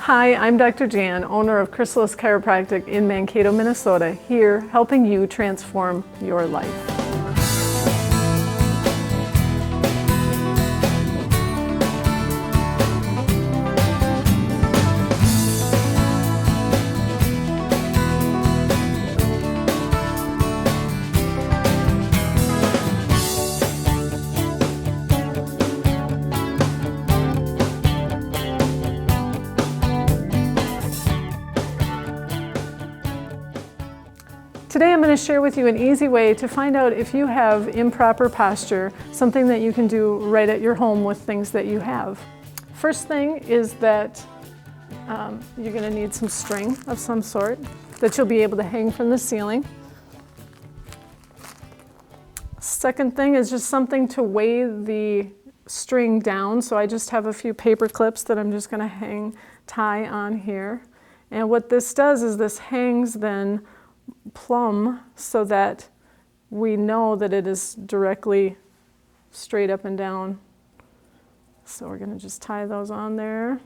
Hi, I'm Dr. Jan, owner of Chrysalis Chiropractic in Mankato, Minnesota, here helping you transform your life. Today I'm going to share with you an easy way to find out if you have improper posture, something that you can do right at your home with things that you have. First thing is that you're going to need some string of some sort that you'll be able to hang from the ceiling. Second thing is just something to weigh the string down. So I just have a few paper clips that I'm just going to tie on here. And what this does is this hangs then plumb so that we know that it is directly straight up and down. So we're going to just tie those on there.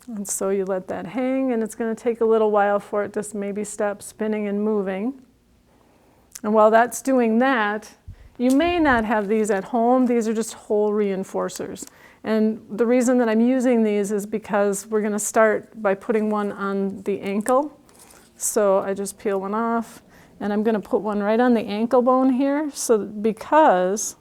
And so you let that hang, and it's going to take a little while for it to maybe stop spinning and moving. And while that's doing that, you may not have these at home. These are just hole reinforcers. And the reason that I'm using these is because we're going to start by putting one on the ankle. So I just peel one off, and I'm going to put one right on the ankle bone here. So because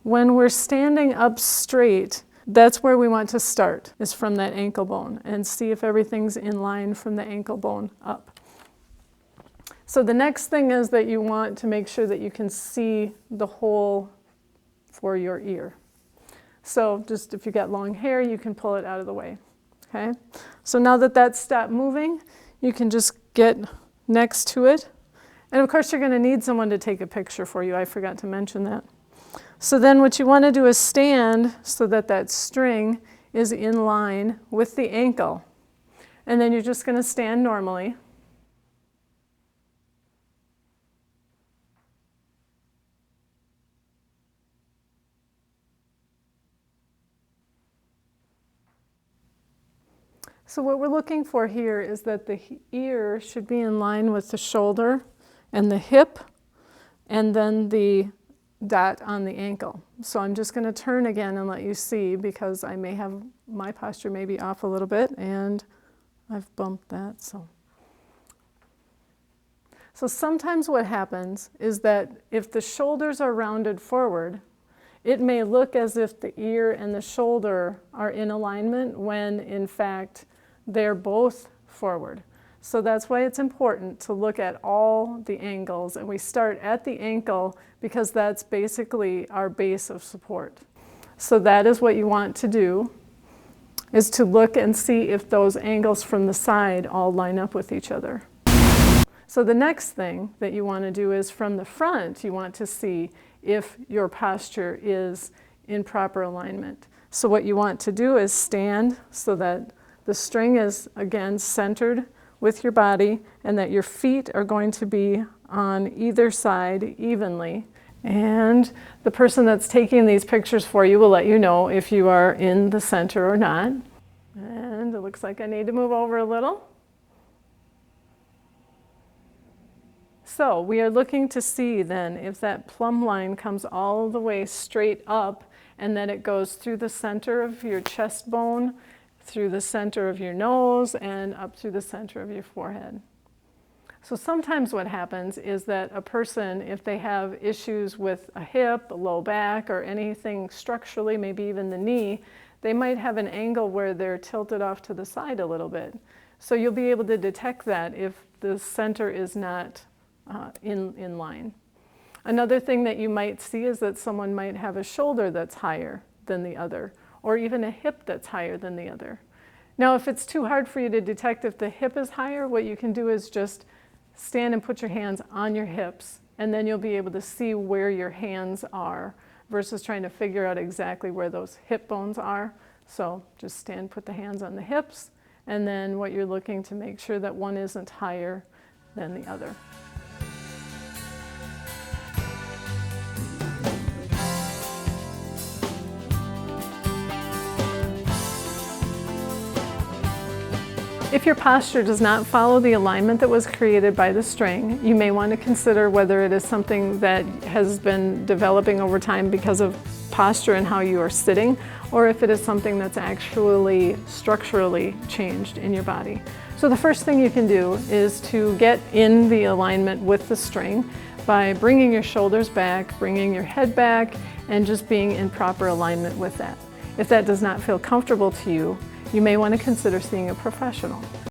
when we're standing up straight, that's where we want to start, is from that ankle bone, and see if everything's in line from the ankle bone up. So the next thing is that you want to make sure that you can see the hole for your ear. So just if you got long hair, you can pull it out of the way. Okay? So now that that's stopped moving, you can just get next to it. And of course, you're going to need someone to take a picture for you. I forgot to mention that. So then what you want to do is stand so that that string is in line with the ankle. And then you're just going to stand normally. So what we're looking for here is that the ear should be in line with the shoulder and the hip, and then the dot on the ankle. So I'm just going to turn again and let you see, because I may have, my posture may be off a little bit, and I've bumped that. So sometimes what happens is that if the shoulders are rounded forward, it may look as if the ear and the shoulder are in alignment when in fact they're both forward. So that's why it's important to look at all the angles, and we start at the ankle because that's basically our base of support. So that is what you want to do, is to look and see if those angles from the side all line up with each other. So the next thing that you want to do is from the front, you want to see if your posture is in proper alignment. So what you want to do is stand so that the string is, again, centered with your body, and that your feet are going to be on either side evenly. And the person that's taking these pictures for you will let you know if you are in the center or not. And it looks like I need to move over a little. So we are looking to see then if that plumb line comes all the way straight up, and then it goes through the center of your chest bone, through the center of your nose, and up through the center of your forehead. So sometimes what happens is that a person, if they have issues with a hip, a low back, or anything structurally, maybe even the knee, they might have an angle where they're tilted off to the side a little bit. So you'll be able to detect that if the center is not in line. Another thing that you might see is that someone might have a shoulder that's higher than the other, or even a hip that's higher than the other. Now, if it's too hard for you to detect if the hip is higher, what you can do is just stand and put your hands on your hips, and then you'll be able to see where your hands are versus trying to figure out exactly where those hip bones are. So just stand, put the hands on the hips, and then what you're looking to make sure that one isn't higher than the other. If your posture does not follow the alignment that was created by the string, you may want to consider whether it is something that has been developing over time because of posture and how you are sitting, or if it is something that's actually structurally changed in your body. So the first thing you can do is to get in the alignment with the string by bringing your shoulders back, bringing your head back, and just being in proper alignment with that. If that does not feel comfortable to you, you may want to consider seeing a professional.